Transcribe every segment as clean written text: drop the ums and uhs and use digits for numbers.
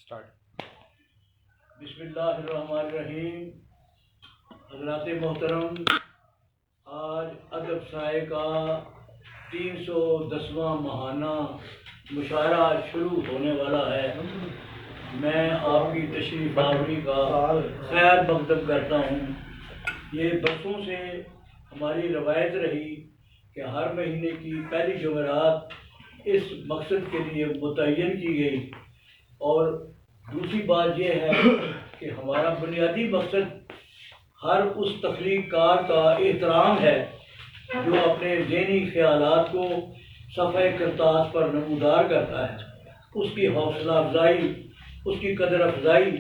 Start. بسم اللہ الرحمن الرحیم۔ حضرات محترم، آج ادب سائے کا 310واں ماہانہ مشاعرہ شروع ہونے والا ہے۔ میں آپ کی تشریف آوری کا خیر مقدم کرتا ہوں۔ یہ برسوں سے ہماری روایت رہی کہ ہر مہینے کی پہلی جمعرات اس مقصد کے لیے متعین کی گئی، اور دوسری بات یہ ہے کہ ہمارا بنیادی مقصد ہر اس تخلیق کار کا احترام ہے جو اپنے ذہنی خیالات کو صفحہ کرتاس پر نمودار کرتا ہے، اس کی حوصلہ افزائی، اس کی قدر افزائی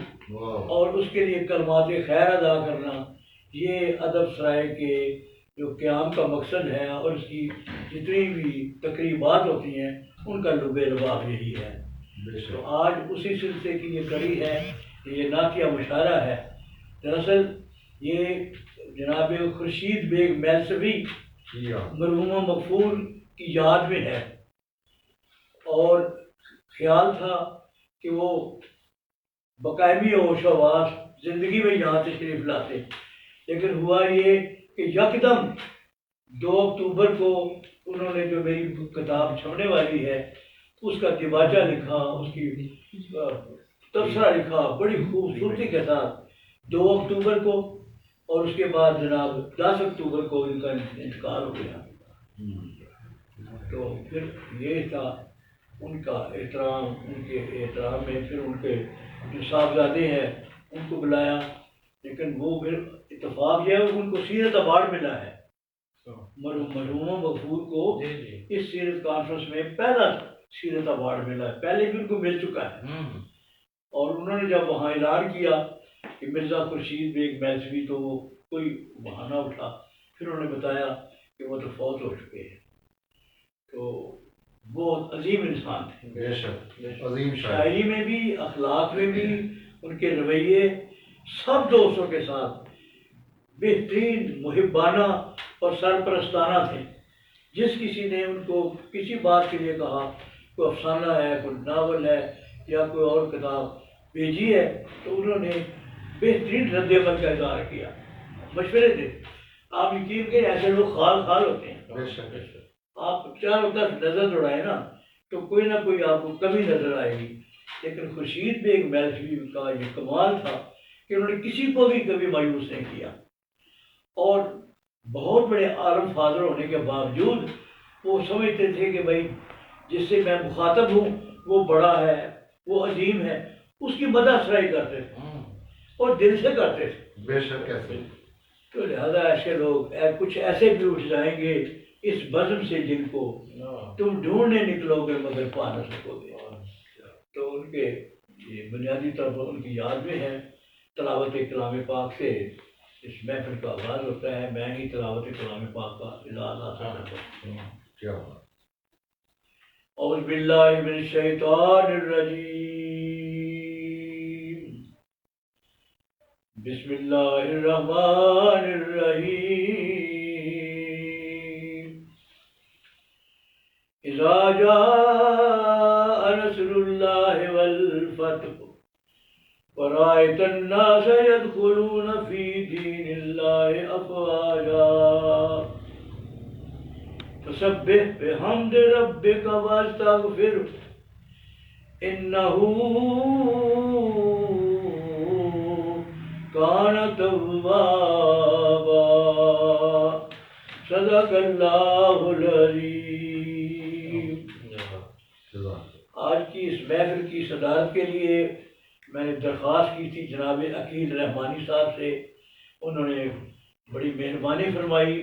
اور اس کے لیے کلمات خیر ادا کرنا، یہ ادب سرائے کے جو قیام کا مقصد ہے اور اس کی جتنی بھی تقریبات ہوتی ہیں ان کا لب لباب یہی ہے۔ تو آج اسی سلسلے کی یہ کڑی ہے کہ یہ نعتیہ مشاعرہ ہے۔ دراصل یہ جناب خورشید بیگ میلسوی مرحومہ مغفور کی یاد میں ہے، اور خیال تھا کہ وہ بقائمی ہوش و حواس زندگی میں یہاں تشریف لاتے، لیکن ہوا یہ کہ یکدم 2 اکتوبر کو انہوں نے جو میری کتاب چھپنے والی ہے اس کا دباچہ لکھا، اس کی تبصرہ لکھا بڑی خوبصورتی کے ساتھ 2 اکتوبر کو، اور اس کے بعد جناب 10 اکتوبر کو ان کا انتقال ہو گیا۔ تو پھر یہ تھا ان کا احترام، ان کے احترام میں پھر ان کے جو صاحبزادے ہیں ان کو بلایا، لیکن وہ پھر اتفاق یہ ہے ان کو سیرت ایوارڈ ملا ہے۔ مرحومہ مغفور کو اس سیرت کانفرنس میں پہلا سیرت ایوارڈ ملا ہے، پہلے بھی ان کو مل چکا ہے، اور انہوں نے جب وہاں اعلان کیا کہ مرزا خورشید بیگ میلسوی، تو وہ کوئی بہانہ اٹھا، پھر انہوں نے بتایا کہ وہ تو فوت ہو چکے ہیں۔ تو بہت عظیم انسان تھے، بے شک عظیم شاعری میں بھی، اخلاق میں بھی، ان کے رویے سب دوستوں کے ساتھ بہترین محبانہ اور سرپرستانہ تھے۔ جس کسی نے ان کو کسی بات کے لیے کہا، کوئی افسانہ ہے، کوئی ناول ہے یا کوئی اور کتاب بھیجی ہے، تو انہوں نے بہترین رد عمل کا اظہار کیا، مشورے دے۔ آپ یقین کریں ایسے لوگ خال خال ہوتے ہیں، بے شک بے شک۔ آپ چاروں طرف نظر دوڑائیں نا تو کوئی نہ کوئی آپ کو کمی نظر آئے گی، لیکن خورشید بیگ میلسوی کا یہ کمال تھا کہ انہوں نے کسی کو بھی کبھی مایوس نہیں کیا، اور بہت بڑے عالم فاضل ہونے کے باوجود وہ سمجھتے تھے کہ بھائی جس سے میں مخاطب ہوں وہ بڑا ہے، وہ عظیم ہے، اس کی مدح سرائی کرتے تھے اور دل سے کرتے تھے۔ بے شک کیسے۔ تو لہذا ایسے لوگ کچھ ایسے بھی اٹھ جائیں گے اس بزم سے جن کو تم ڈھونڈنے نکلو گے مگر پا نہ سکو گے۔ تو ان کے یہ بنیادی طور پر ان کی یاد میں ہے۔ تلاوت کلام پاک سے اس محفل کا آغاز ہوتا ہے، میں ہی تلاوت کلام پاک کا اعلان کرتا ہوں۔ اعوذ باللہ من الشیطان الرجیم، بسم اللہ الرحمن الرحیم۔ اذا جاء نصر اللہ والفتح ورأيت الناس يدخلون في دين الله أفواجا فسبح بحمد ربك واستغفره إنه كان توابا۔ صدق اللہ العظیم۔ آج کی اس محفل کی صدارت کے لیے میں نے درخواست کی تھی جناب عقیل رحمانی صاحب سے، انہوں نے بڑی مہربانی فرمائی،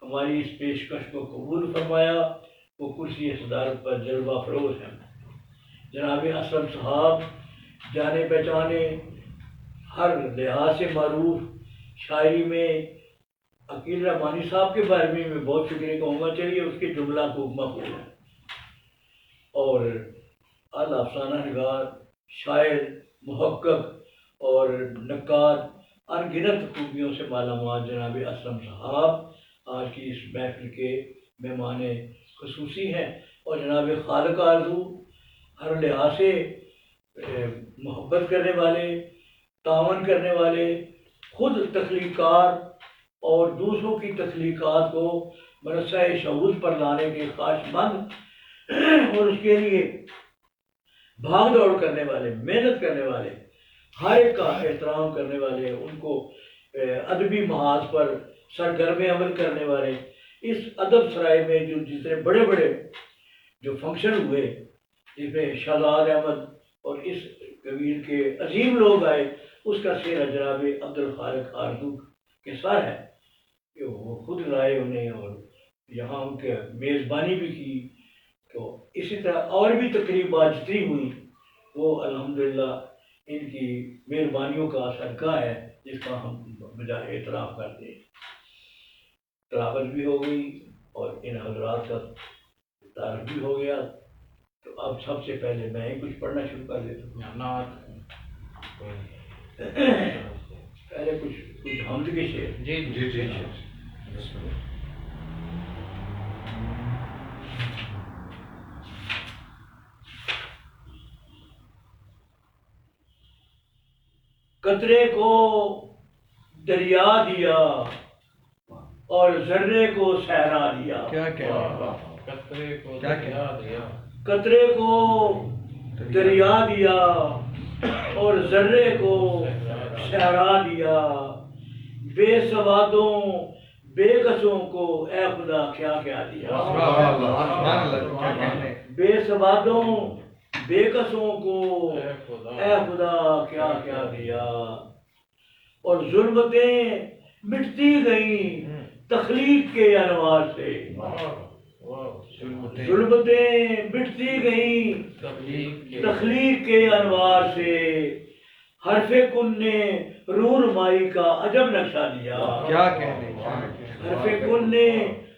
ہماری اس پیشکش کو قبول فرمایا، وہ کرسی صدارت پر جلوہ فروز ہیں۔ جناب اسلم صاحب جانے پہچانے، ہر لحاظ سے معروف، شاعری میں عقیل رحمانی صاحب کے بارے میں بہت شکریہ کہوں گا، چلیے اس کے جملہ خوب مقبول ہے، اور اعلیٰ افسانہ نگار، شاعر، محقق اور نقاد، انگنت خوبیوں سے مالا مال جناب اسلم صاحب آج کی اس محفل کے مہمان خصوصی ہیں، اور جناب خالق آرزو ہر لحاظ سے محبت کرنے والے، تعاون کرنے والے، خود تخلیق کار اور دوسروں کی تخلیقات کو منصہ شعور پر لانے کے خواہش مند اور اس کے لیے بھاگ دوڑ کرنے والے، محنت کرنے والے، ہر ایک کا احترام کرنے والے، ان کو ادبی محاذ پر سرگرم عمل کرنے والے، اس ادب سرائے میں جو جتنے بڑے بڑے جو فنکشن ہوئے جس میں شہزاد احمد اور اس قبیل کے عظیم لوگ آئے، اس کا سیر جناب عبد الخالق آرزو کے سر ہے کہ وہ خود لائے انہیں اور یہاں ان کے میزبانی بھی کی. تو اسی طرح اور بھی تقریبات جتنی ہوئی وہ الحمدللہ ان کی مہربانیوں کا صدقہ ہے جس کا ہم بجائے اعتراف کرتے ہیں. تلاوت بھی ہو گئی اور ان حضرات کا تعارف بھی ہو گیا. تو اب سب سے پہلے میں ہی کچھ پڑھنا شروع کر دیتا ہوں. پہلے کچھ حمد کے شعر. جی جی جی قطرے کو دریا دیا اور ذرے کو صحرا دیا. کیا قطرے کو دریا دیا، قطرے کو دریا دیا اور ذرے کو صحرا دیا. بے سوادوں بے کسوں کو اے خدا کیا کیا دیا. بے سوادوں بے کسوں کو اے خدا کیا کیا دیا. اور ظلمتیں مٹتی گئیں تخلیق کے انوار سے. ظلمتیں مٹتی گئیں تخلیق کے انوار سے. حرف کن نے رونمائی کا عجب نقشہ دیا. کیا کہنے. حرف کن نے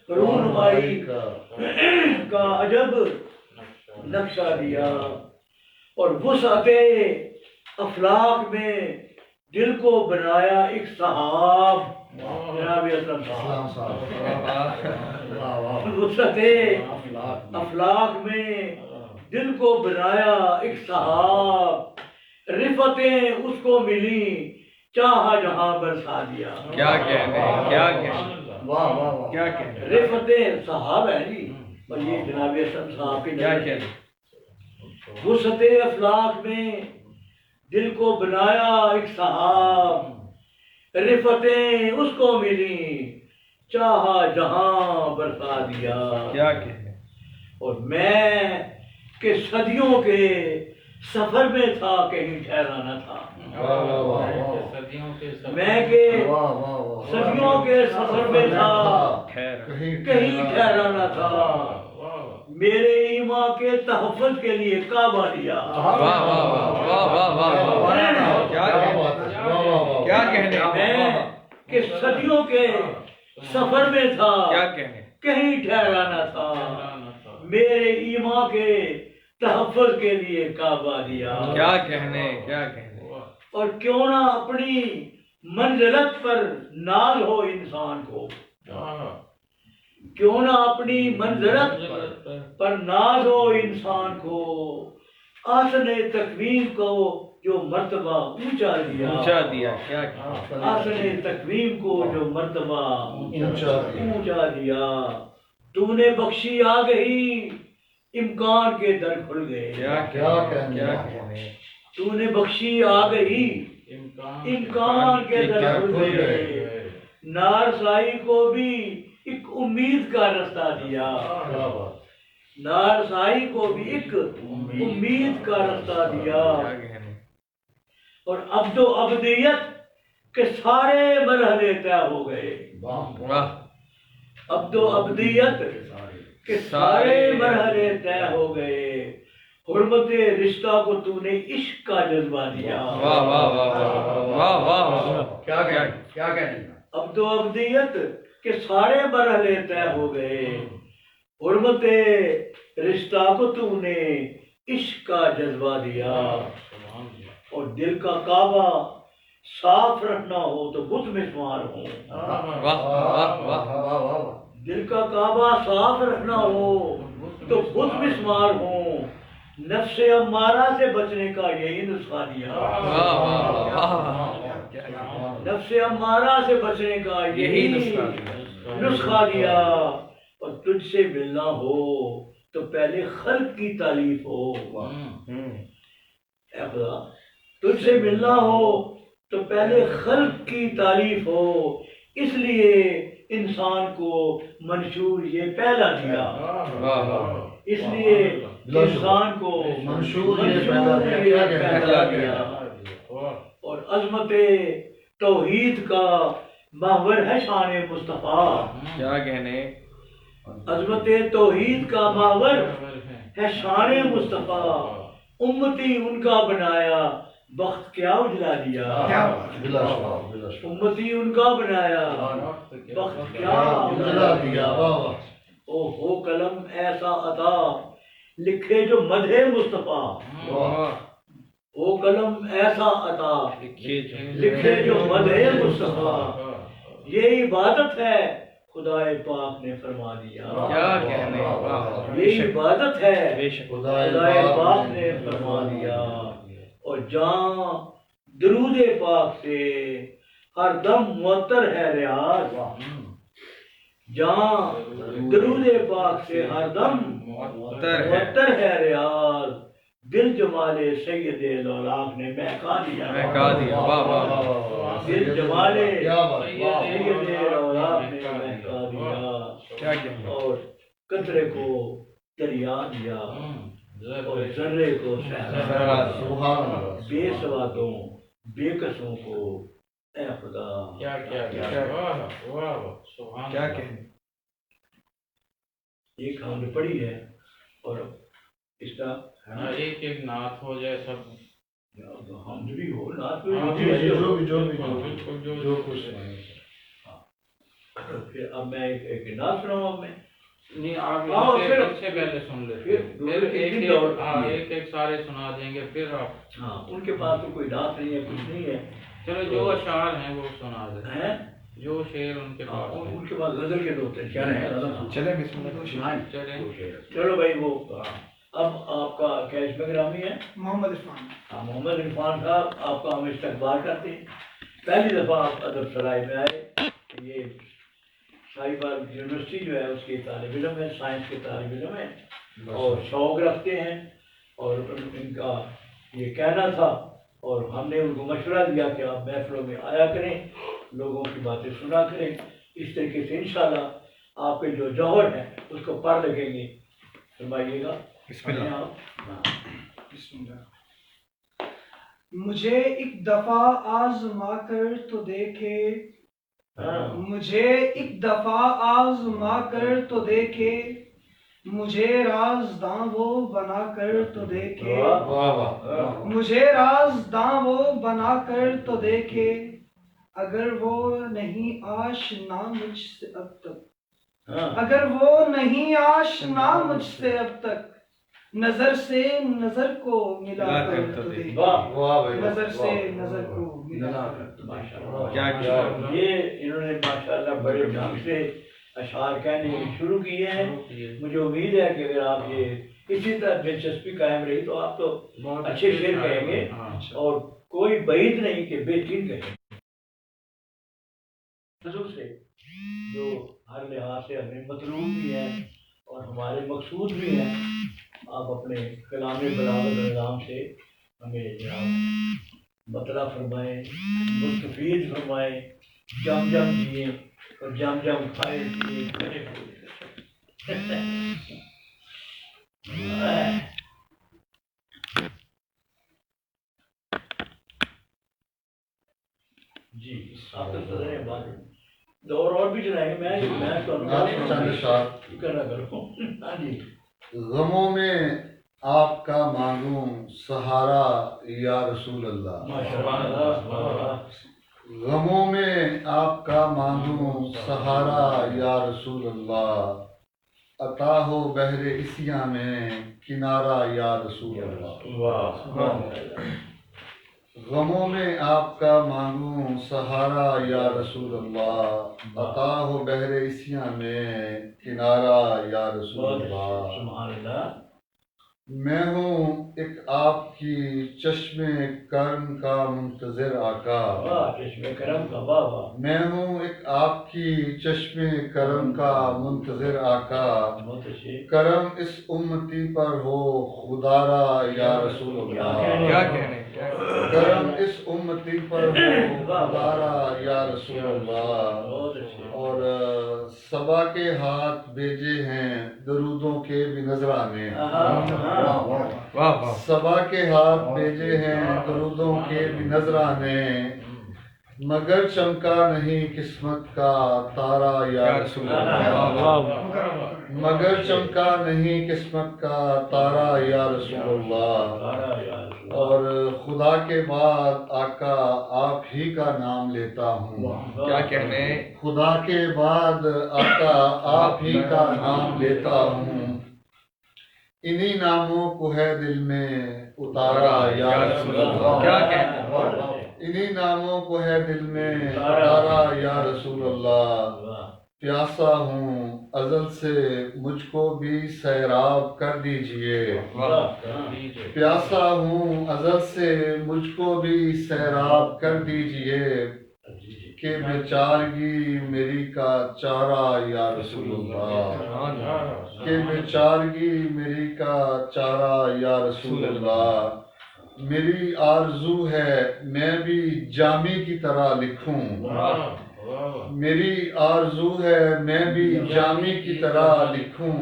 رونمائی کا عجب نقشہ دیا. اور وسعت افلاق میں دل کو بنایا ایک صحاب. جناب اسلم صاحب وسعت افلاق میں دل کو بنایا ایک صحاب. رفتیں اس کو ملی چاہا جہاں برسا دیا. کیا کہنے. کیا کہنے. کیا کہنے. رفتیں صحاب ہے جی اور یہ جناب اسلم صاحب کی کیا کہنے. وسعت افلاق میں دل کو بنایا ایک صحاب. رفتیں اس کو ملی چاہا جہاں برسا دیا. کیا کہنے. اور میں کہ صدیوں کے سفر میں تھا کہیں ٹھہرا نہ تھا. میں کہ صدیوں کے سفر میں تھا کہیں ٹھہرا نہ تھا. میرے ایمان کے تحفظ کے لیے کعبہ لیا. کیا کہنے. میں کہ صدیوں کے سفر میں تھا کیا کہنے. کہیں ٹھہرا نہ تھا. میرے ایمان کے تحفظ کے لیے کعبہ دیا. کیا کہنے. کیا کہنے. اور کیوں نہ اپنی منزلت پر ناز ہو انسان کو. کیوں نہ اپنی منزلت پر ناز ہو انسان کو. آسن تکوین کو جو مرتبہ اونچا دیا. کیا آسن تکوین کو جو مرتبہ اونچا دیا. تو نے بخشی آ گئی امکان کے در کھل گئے. کیا کہنے. تو نے بخشی آ گئی امکان کے در کھل گئے. نارسائی کو بھی ایک امید کا رستہ دیا. نارسائی کو بھی ایک امید کا رستہ دیا. اور عبد و عبدیت کے سارے مرحلے طے ہو گئے. عبد و عبدیت کے سارے مرحلے طے ہو گئے. حرمت رشتہ کو تو نے عشق کا جذبہ دیا. کیا کہنے. عبد و عبدیت کے سارے مرحلے طے ہو گئے. حرمت رشتہ کو تو نے عشق کا جذبہ دیا. اور دل کا کعبہ صاف رکھنا ہو تو بت مسمار ہو. دل کا کعبہ صاف رکھنا ہو تو بت مسمار ہو. نفس امارہ سے بچنے کا یہی نسخہ دیا، نفس امارہ سے بچنے کا یہی نسخہ دیا، اور تجھ سے ملنا ہو تو پہلے خلق کی تعریف ہو، اے خدا تجھ سے ملنا ہو تو پہلے خلق کی تعریف ہو، اس لیے انسان کو منشور یہ پہلا دیا، اس لیے انسان کو منشور یہ پہلا دیا، اور عظمت توحید کا محور ہے شان مصطفیٰ، کیا کہنے، عظمت توحید کا محور ہے شان مصطفیٰ، امتی ان کا بنایا بخت کیا اجلا دیا، امتی ان کا بنایا بخت کیا اجلا دیا، او ہو قلم ایسا عطا لکھے جو مدح مصطفیٰ، او قلم ایسا عطا لکھے جو مدح مصطفیٰ، یہ عبادت ہے خدائے پاک نے فرما دیا، کیا کہنے، یہ عبادت ہے خدائے پاک نے فرما دیا، اور جہاں درود پاک سے ہر دم معطر ہے ریاض، جہاں درود پاک سے ہر دم معطر ہے ریاض، دل جمال سید لولاک نے مہکا دیا، دل جمال سید لولاک نے مہکا دیا، اور قطرے کو دریا دیا، اور ذرے کو صحرا، بے سوادوں بے قصوں کو اے خدا کیا کہنے، ایک ہم نے پڑھی ہے، اور اس کا ایک ایک نعت ہو جائے سب، ہم بھی ہو نعت جو کچھ پھر اب میں ایک نعت سناؤں، اب میں نہیں آپ اس سے پہلے سن لیتے، پھر ایک ایک سارے سنا دیں گے، پھر آپ ہاں ان کے پاس تو کوئی نعت نہیں ہے، کچھ نہیں ہے، چلو جو اشعار ہیں وہ سنا دیں، جو شعر ان کے پاس ان کے پاس غزل کے دوتے ہیں، چلے بسم اللہ، چلو بھائی وہ اب آپ کا کیا اسم گرامی ہے؟ محمد عرفان۔ محمد عرفان صاحب، آپ کا ہم استقبال کرتے ہیں، پہلی دفعہ آپ ادب سرائے میں آئے، یہ شاہی باغ یونیورسٹی جو ہے اس کے طالب علم ہے، سائنس کے طالب علم ہے، اور شوق رکھتے ہیں، اور ان کا یہ کہنا تھا، اور ہم نے ان کو مشورہ دیا کہ آپ محفلوں میں آیا کریں، لوگوں کی باتیں سنا کریں، اس طریقے سے انشاءاللہ آپ کے جو جوہر ہے اس کو پڑھ لگیں گے، فرمائیے گا بسم اللہ۔ بسم اللہ۔ مجھے ایک دفعہ آزما کر تو دیکھے، مجھے ایک دفعہ آزما کر تو دیکھے، مجھے رازداں وہ بنا کر تو دیکھے، مجھے رازداں وہ بنا کر تو دیکھے، اگر وہ نہیں آشنا مجھ سے اب تک، اگر وہ نہیں آشنا مجھ سے اب تک، نظر سے نظر کو ملا کر تو دیکھے، نظر سے نظر کو ملا کر تو دیکھے۔ یہ انہوں نے ماشاءاللہ بڑے ڈھنگ سے اشعار کہنے شروع کیے ہیں، مجھے امید ہے کہ اگر آپ یہ اسی طرح دلچسپی قائم رہی تو آپ تو اچھے شعر کہیں گے، اور کوئی بعید نہیں کہ بہترین کہیں گے، سے جو ہر لحاظ سے ہمیں مطلوب بھی ہیں اور ہمارے مقصود بھی ہیں، آپ اپنے کلام بلاغت نظام سے ہمیں جناب مطلع فرمائیں، مستفید فرمائیں، جم جم جیے اور جم جم کھائے پیے کھڑے ہوئے۔ جی آپ تو صدر ہیں بات دور اور بھی چلائیں گے، میں تو کرنا کروں۔ ہاں جی۔ غموں میں آپ کا مانگوں سہارا یا رسول اللہ، غموں میں آپ کا مانگوں سہارا یا رسول اللہ، عطا ہو بحر عصیاں میں کنارہ یا رسول اللہ، غموں میں آپ کا مانگوں سہارا یا رسول اللہ، عطا ہو بحر عصیاں میں کنارہ یا رسول اللہ۔ سبحان اللہ۔ میں ہوں ایک آپ کی چشم کرم کا منتظر آقا، واہ چشم کرم کا، واہ واہ، میں ہوں ایک آپ کی چشم کرم کا منتظر آقا، بہت اچھے، کرم اس امتی پر ہو خدا را یا رسول اللہ، کیا کہنے کیا کہنے کرم اس امتی پر ہو خدا را یا رسول اللہ، بہت اچھے، اور صبا کے ہاتھ بھیجے ہیں درودوں کے بھی نذرانے، واہ واہ صبا کے ہاتھ بھیجے ہیں درودوں کے بھی نذرانے، مگر چمکا نہیں قسمت کا تارا یا رسول اللہ، مگر چمکا نہیں قسمت کا تارا یا رسول اللہ، اور خدا کے بعد آقا آپ ہی کا نام لیتا ہوں، کیا کہنے خدا کے بعد آقا آپ ہی کا نام لیتا ہوں، انہی ناموں کو ہے دل میں اتارا یا رسول اللہ، کیا کہنے انہی ناموں کو ہے دل میں اتارا یا رسول اللہ، پیاسا ہوں ازل سے مجھ کو بھی سیراب کر دیجئے، پیاسا ہوں ازل سے مجھ کو بھی سیراب کر دیجئے، کہ بیچارگی میری کا چارہ یا رسول اللہ، کہ بیچارگی میری کا چارہ یا رسول اللہ، میری آرزو ہے میں بھی جامی کی طرح لکھوں، میری آرزو ہے میں بھی جامی کی طرح لکھوں،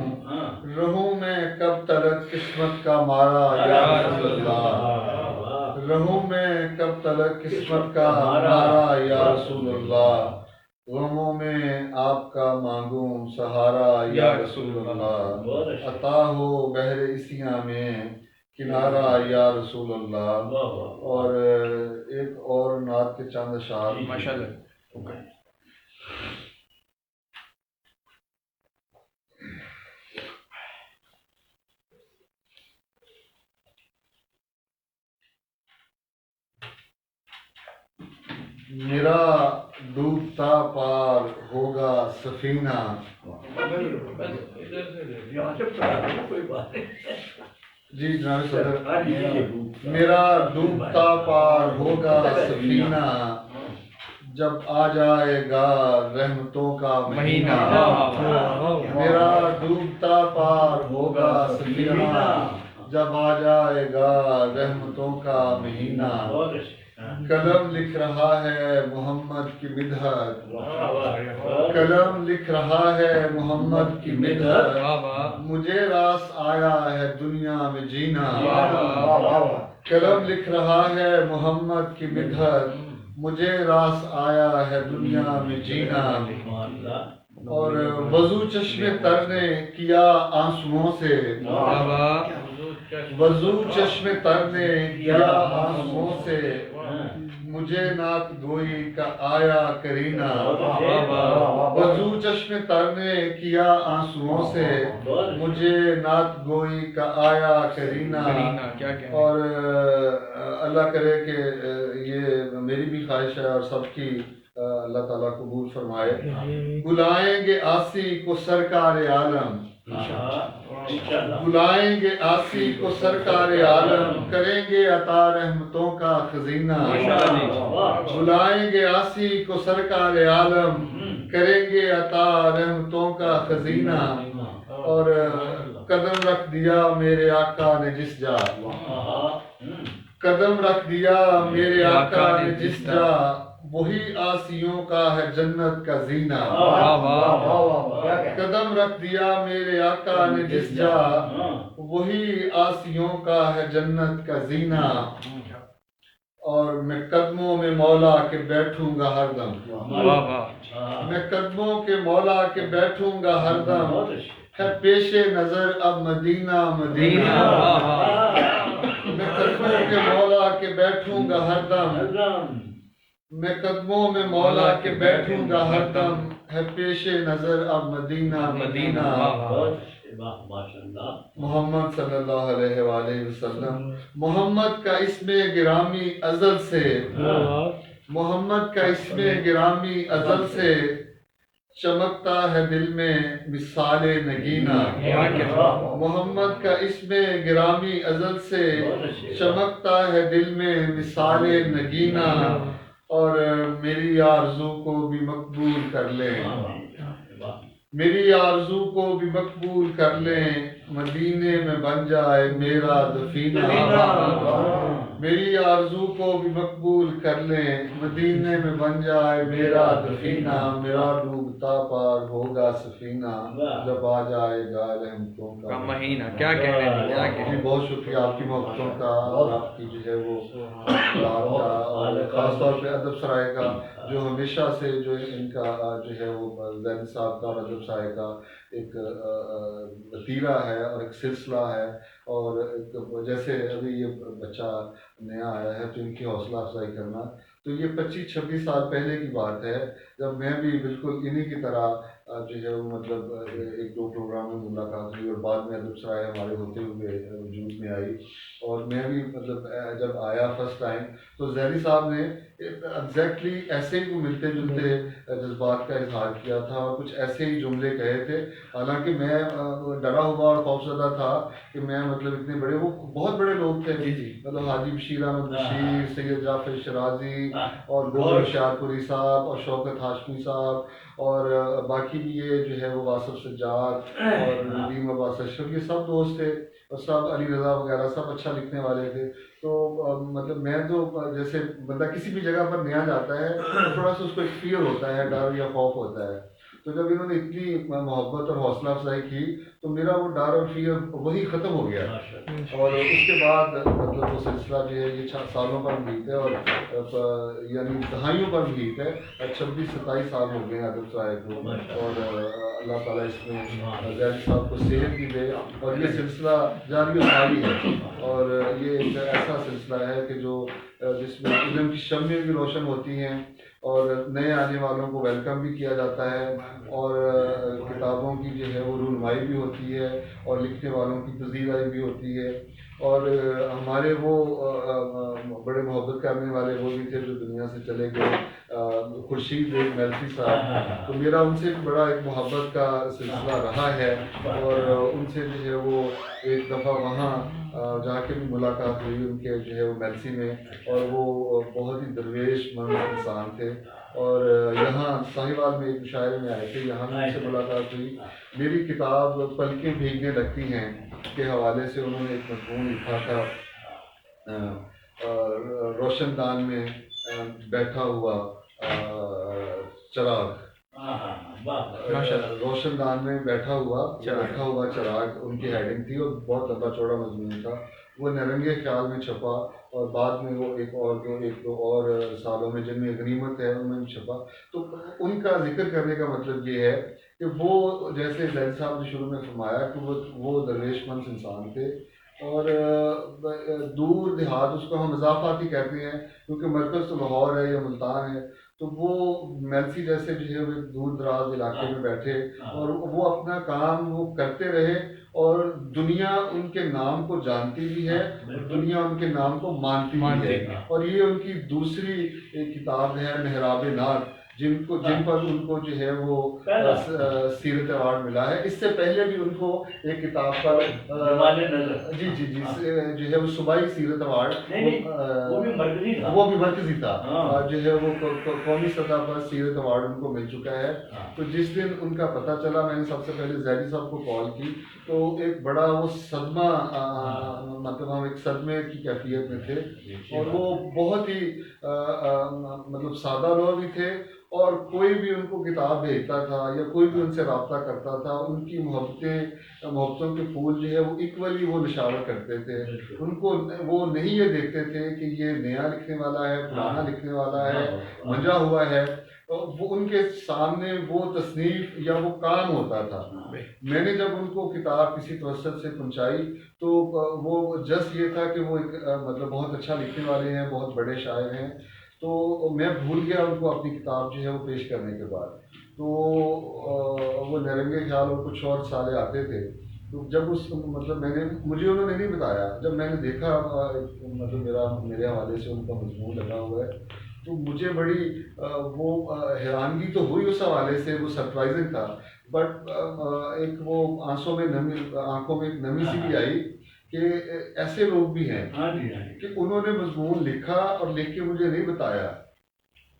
رہوں میں کب تلک قسمت کا مارا یا رسول اللہ، رہوں میں کب تلک قسمت کا مارا یا رسول اللہ، غموں میں آپ کا مانگوں سہارا یا رسول اللہ، عطا ہو بحر اسیاں میں کنارہ یا رسول اللہ، اور ایک اور نعت کے چند اشعار ماشاءاللہ میرا ڈوبتا پار ہوگا سفینہ، کوئی بات نہیں، جی جناب صدر، میرا ڈوبتا پار ہوگا سفینہ، جب آ جائے گا رحمتوں کا مہینہ، میرا ڈوبتا پار ہوگا سفینہ، جب آ جائے گا رحمتوں کا مہینہ، قلم لکھ رہا ہے محمد کی مدحت، قلم لکھ رہا ہے محمد کی مدحت، مجھے راس آیا ہے دنیا میں جینا، قلم لکھ رہا ہے محمد کی مدحت، مجھے راس آیا ہے دنیا میں جینا، اور وضو چشم تر نے کیا آنسوؤں سے، وضو چشم تر نے کیا آنسوؤں سے، مجھے نعت گوئی کا آیا کرینہ، وضو چشم تر نے کیا آنسوؤں سے، مجھے نعت گوئی کا آیا کرینہ، اور اللہ کرے کہ یہ میری بھی خواہش ہے اور سب کی اللہ تعالیٰ قبول فرمائے، بلائیں گے آسی کو سرکار عالم، بلائیں گے آسی کو سرکار عالم، کریں گے عطا رحمتوں کا خزینہ، بلائیں گے آسی کو سرکار عالم، کریں گے عطا رحمتوں کا خزینہ، اور قدم رکھ دیا میرے آقا نے جس جا، قدم رکھ دیا میرے آقا نے جس جا، وہی آسیوں کا ہے جنت کا زینہ، قدم رکھ دیا میرے آقا نے جس جا، وہی آسیوں کا ہے جنت کا زینہ، اور میں قدموں میں مولا کے بیٹھوں گا ہر دم، میں قدموں کے مولا کے بیٹھوں گا ہر دم، ہے پیش نظر اب مدینہ مدینہ، میں قدموں کے مولا کے بیٹھوں گا ہر دم، میں قدموں میں مولا کے بیٹھوں گا ہر دم، ہے پیش نظر اب مدینہ مدینہ، محمد صلی اللہ علیہ وآلہ وسلم، محمد کا اسم گرامی ازل سے، محمد کا اسم گرامی ازل سے، چمکتا ہے دل میں مثال نگینا، محمد کا اسم گرامی ازل سے چمکتا ہے دل میں مثال نگینا، اور میری آرزو کو بھی مقبول کر لیں، میری آرزو کو بھی مقبول کر لیں، مدینے میں بن جائے میرا دفینہ، میری آرزو کو بھی مقبول کر لیں، مدینے میں بن جائے میرا دفینہ، میرا ڈوبتا پار ہوگا سفینہ، جب آ جائے گا رحمتوں کا مہینہ۔ کیا کہہ رہے ہیں، کیا کہہ رہے ہیں؟ بہت شکریہ آپ کی محبتوں کا اور آپ کی جو ہے وہ پیار کا، اور خاص طور پہ ادب سرائے کا جو ہمیشہ سے جو ان کا جو ہے وہ زین صاحب کا اور ادب سرائے کا ایک وتیرہ ہے اور ایک سلسلہ ہے، اور جیسے ابھی یہ بچہ نیا آیا ہے تو ان کی حوصلہ افزائی کرنا، تو یہ 25-26 سال پہلے کی بات ہے جب میں بھی بالکل انہی کی طرح جو ہے وہ مطلب ایک دو پروگرام میں ملاقات ہوئی، اور بعد میں ادب سرائے ہمارے ہوتے ہوئے وجود میں آئی، اور میں بھی مطلب جب آیا فرسٹ ٹائم تو زہری صاحب نے ایگزیکٹلی ایسے ہی ملتے جلتے جذبات کا اظہار کیا تھا اور کچھ ایسے ہی جملے کہے تھے، حالانکہ میں ڈرا ہوا اور خوفزدہ تھا کہ میں مطلب اتنے بڑے، وہ بہت بڑے لوگ تھے، مطلب حاجی بشیر احمد بشیر، سید جعفر شرازی اور گوہر ہوشیارپوری صاحب اور شوکت ہاشمی صاحب اور باقی بھی یہ جو ہے وہ واصف سجاد اور ندیم عباس اشرف، یہ سب دوست تھے، اور سب علی رضا وغیرہ سب اچھا لکھنے والے تھے۔ تو مطلب میں تو جیسے بندہ کسی بھی جگہ پر نیا جاتا ہے تو تھوڑا سا اس کو ایک فیئر ہوتا ہے، ڈر یا خوف ہوتا ہے، تو جب انہوں نے اتنی محبت اور حوصلہ افزائی کی تو میرا وہ ڈر اور فیئر وہی ختم ہو گیا، اور اس کے بعد مطلب وہ سلسلہ جو ہے یہ سالوں پر محیط ہے، اور یعنی دہائیوں پر محیط ہے، 26-27 سال ہو گئے ہیں ادب سرائے کو، اور اللہ تعالیٰ اس میں زین صاحب کو صحت بھی دے، اور یہ سلسلہ جاری و ساری ہے، اور یہ ایک ایسا سلسلہ ہے کہ جو جس میں علم کی شمعیں بھی روشن ہوتی ہیں، اور نئے آنے والوں کو ویلکم بھی کیا جاتا ہے، اور کتابوں کی جو ہے وہ رونمائی بھی ہوتی ہے، اور لکھنے والوں کی پذیرائی بھی ہوتی ہے، اور ہمارے وہ بڑے محبت کرنے والے وہ بھی تھے جو دنیا سے چلے گئے، خورشید میلسی صاحب، تو میرا ان سے بڑا ایک محبت کا سلسلہ رہا ہے، اور ان سے جو ہے وہ ایک دفعہ وہاں جا کے بھی ملاقات ہوئی ان کے جو ہے وہ میلسی میں، اور وہ بہت ہی درویش مند انسان تھے، اور یہاں ساہیوال میں ایک مشاعرے میں آئے تھے، یہاں بھی ان سے ملاقات ہوئی۔ میری کتاب پلکیں بھیگنے لگتی ہیں کے حوالے سے انہوں نے ایک مضمون لکھا تھا، روشن دان میں بیٹھا ہوا چراغ، روشن دان میں بیٹھا ہوا چراغ ان کی ہیڈنگ تھی، اور بہت لمبا چوڑا مضمون تھا، وہ نرنگے خیال میں چھپا، اور بعد میں وہ ایک دو اور سالوں میں جن میں غنیمت ہے ان میں بھی چھپا۔ تو ان کا ذکر کرنے کا مطلب یہ ہے کہ وہ جیسے زین صاحب نے شروع میں فرمایا کہ وہ درویش مند انسان تھے، اور دور دیہات اس کو ہم اضافاتی کہتے ہیں کیونکہ مرکز تو لاہور ہے یا ملتان ہے، تو وہ میلسی جیسے جو ہے وہ دور دراز علاقے میں بیٹھے، اور وہ اپنا کام وہ کرتے رہے، اور دنیا ان کے نام کو جانتی بھی ہے، دنیا ان کے نام کو مانتی بھی ہے، اور یہ ان کی دوسری کتاب ہے محراب نار، جن پر ان کو جو ہے وہ سیرت ایوارڈ ملا ہے۔ اس سے پہلے بھی ان کو ایک کتاب پر جی جو ہے وہ صوبائی سیرت ایوارڈ، وہ بھی مرکزی تھا، جو ہے وہ قومی سطح پر سیرت ایوارڈ ان کو مل چکا ہے۔ تو جس دن ان کا پتہ چلا میں نے سب سے پہلے زہری صاحب کو کال کی، تو ایک بڑا وہ صدمہ، مطلب ہم ایک صدمے کی کیفیت میں تھے، اور وہ بہت ہی مطلب سادہ لوگ بھی تھے، اور کوئی بھی ان کو کتاب بھیجتا تھا یا کوئی بھی ان سے رابطہ کرتا تھا، ان کی محبتوں کے پھول جو ہے وہ ایکولی وہ نشاور کرتے تھے، ان کو وہ نہیں یہ دیکھتے تھے کہ یہ نیا لکھنے والا ہے، پرانا لکھنے والا ہے، منجا ہوا ہے، وہ ان کے سامنے وہ تصنیف یا وہ کام ہوتا تھا۔ میں نے جب ان کو کتاب کسی توسط سے پہنچائی تو وہ جس یہ تھا کہ وہ ایک مطلب بہت اچھا لکھنے والے ہیں، بہت بڑے شاعر ہیں، تو میں بھول گیا ان کو اپنی کتاب جو ہے وہ پیش کرنے کے بعد، تو وہ نرنگے خیال اور کچھ اور سالے آتے تھے، تو جب مطلب مجھے انہوں نے نہیں بتایا، جب میں نے دیکھا مطلب میرے حوالے سے ان کا مضمون لگا ہوا ہے، تو مجھے بڑی وہ حیرانگی تو ہوئی اس حوالے سے، وہ سرپرائزنگ تھا، بٹ ایک وہ آنکھوں میں ایک نمی سی بھی آئی کہ ایسے لوگ بھی ہیں کہ انہوں نے مضمون لکھا اور لکھ کے مجھے نہیں بتایا،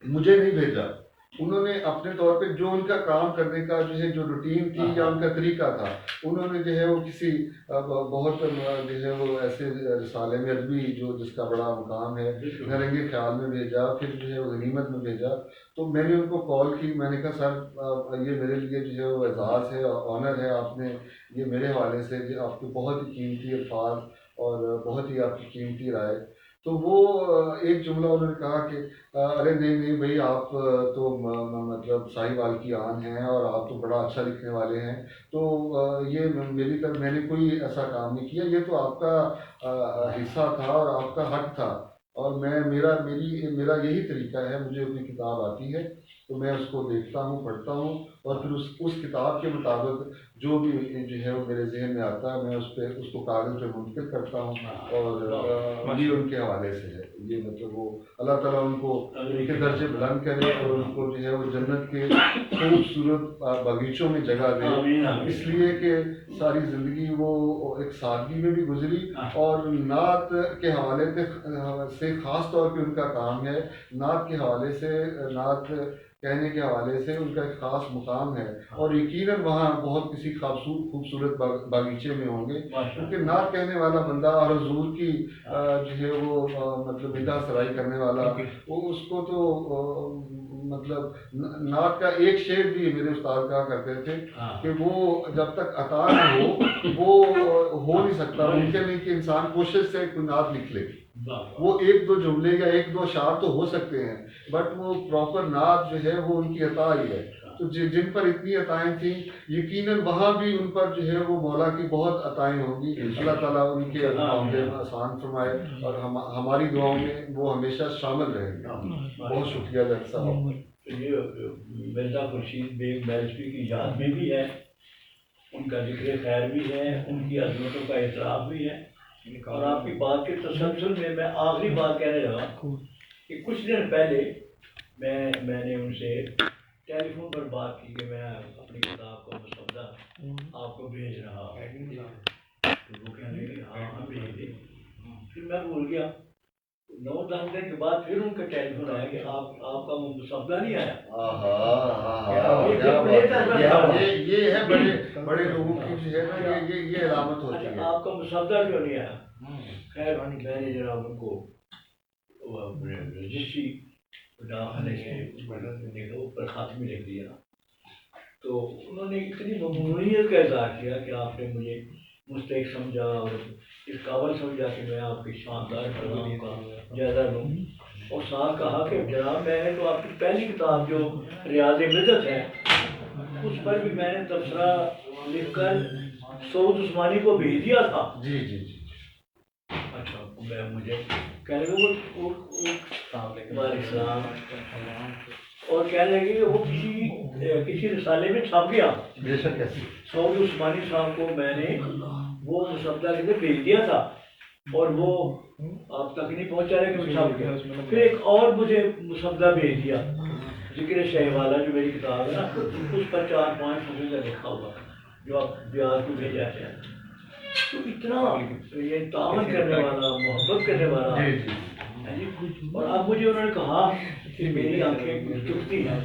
مجھے نہیں بھیجا، انہوں نے اپنے طور پہ جو ان کا کام کرنے کا جو ہے جو روٹین تھی یا ان کا طریقہ تھا، انہوں نے جو ہے وہ کسی بہت جو ہے وہ ایسے رسالے میں ادبی جو جس کا بڑا مقام ہے نرنگے خیال میں بھیجا، پھر جو ہے وہ غنیمت میں بھیجا. تو میں نے ان کو کال کی، میں نے کہا سر یہ میرے لیے جو ہے وہ اعزاز ہے، آنر ہے، آپ نے یہ میرے حوالے سے جو آپ کے بہت ہی قیمتی الفاظ اور بہت ہی آپ کی قیمتی رائے. تو وہ ایک جملہ انہوں نے کہا کہ ارے نہیں بھائی، آپ تو مطلب ساہی وال کی آن ہیں اور آپ تو بڑا اچھا لکھنے والے ہیں، تو یہ میری طرف میں نے کوئی ایسا کام نہیں کیا، یہ تو آپ کا حصہ تھا اور آپ کا حق تھا، اور میرا یہی طریقہ ہے، مجھے کوئی کتاب آتی ہے تو میں اس کو دیکھتا ہوں، پڑھتا ہوں، اور پھر اس کتاب کے مطابق جو بھی جو ہے وہ میرے ذہن میں آتا ہے میں اس کو کاغذ پہ منتقل کرتا ہوں، اور یہ ان کے حوالے سے ہے. یہ مطلب وہ اللہ تعالیٰ ان کو ان کے درجے بلند کرے اور ان کو جو ہے وہ جنت کے خوبصورت باغیچوں میں جگہ دے، اس لیے کہ ساری زندگی وہ ایک سادگی میں بھی گزری، اور نعت کے حوالے سے خاص طور پہ ان کا کام ہے، نعت کے حوالے سے، نعت کہنے کے حوالے سے ان کا ایک خاص مقام ہے، اور یقیناً وہاں بہت کسی خوبصورت باغیچے میں ہوں گے، کیونکہ نعت کہنے والا بندہ اور حضور کی جو ہے وہ مطلب نگاہ سرائی کرنے والا، وہ اس کو تو مطلب نعت کا ایک شعر بھی میرے استاد کہا کرتے تھے کہ وہ جب تک عطا نہ ہو وہ ہو نہیں سکتا، ممکن نہیں کہ انسان کوشش سے کوئی نعت لکھ لے. وہ ایک دو جملے یا ایک دو اشعار تو ہو سکتے ہیں، بٹ وہ پراپر نعت جو ہے وہ ان کی عطا ہی ہے. تو جن پر اتنی عطائیں تھیں، یقیناً وہاں بھی ان پر جو ہے وہ مولا کی بہت عطائیں ہوں گی. اللہ تعالیٰ ان کے معاملے میں آسان فرمائے، اور ہماری دعاؤں میں وہ ہمیشہ شامل رہیں گے. بہت شکریہ ڈاکٹر صاحب. یہ مرزا خورشید بیگ میلچوی کی یاد میں بھی ہے، ان کا ذکر خیر بھی ہے، ان کی عظمتوں کا اعتراف بھی ہے. اور آپ کی بات کے تسلسل میں آخری بات کہنے لگا کہ کچھ دن پہلے میں نے ان سے ٹیلی فون پر بات کی کہ میں اپنی کتاب کا مسودہ آپ کو بھیج رہا ہوں، تو وہ کہنے لگے ہاں بھیج دیں. پھر میں بھول گیا. 9-10 دن کے بعد پھر ان کا ٹیلی فون آیا کہ آپ کا مسودہ نہیں آیا. یہ ہے بڑے لوگوں کی جو ہے نا یہ علامت ہوتی ہے. آپ کا مسودہ کیوں نہیں آیا؟ خیر میں نے جناب ان کو رجسٹری داخلے کے اوپر خاتمی لکھ دیا. تو انہوں نے اتنی ممنونیت کا اظہار کیا کہ آپ نے مجھے مستحق سمجھا اور اس قابل سمجھا کہ میں آپ کی شاندار کلام کا جائزہ لوں، اور ساتھ کہا کہ جناب میں نے تو آپ کی پہلی کتاب جو ریاض مدت ہے اس پر بھی میں نے تبصرہ لکھ کر سعود عثمانی کو بھیج دیا تھا. جی اچھا میں مجھے کہنے لگے اور کہنے لگے کہ وہ کسی رسالے میں چھپ گیا. بے شک سعود عثمانی صاحب کو میں نے وہ مسودہ کے لیے بھیج دیا تھا اور وہ آپ تک نہیں پہنچا رہے کہ چھپ گیا. پھر ایک اور مجھے مسودہ بھیج دیا ذکر شہ والا جو میری کتاب ہے نا، اس پر 4-5 صفحے کا لکھا ہوا جو آپ بیاض کو بھیجا ہے. تو اتنا یہ تعاون کرنے والا، محبت کرنے والا. اور اب مجھے انہوں نے کہا کہ میری آنکھیں دکھتی ہیں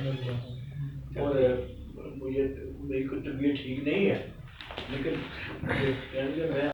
اور میری کوئی طبیعت ٹھیک نہیں ہے، لیکن میں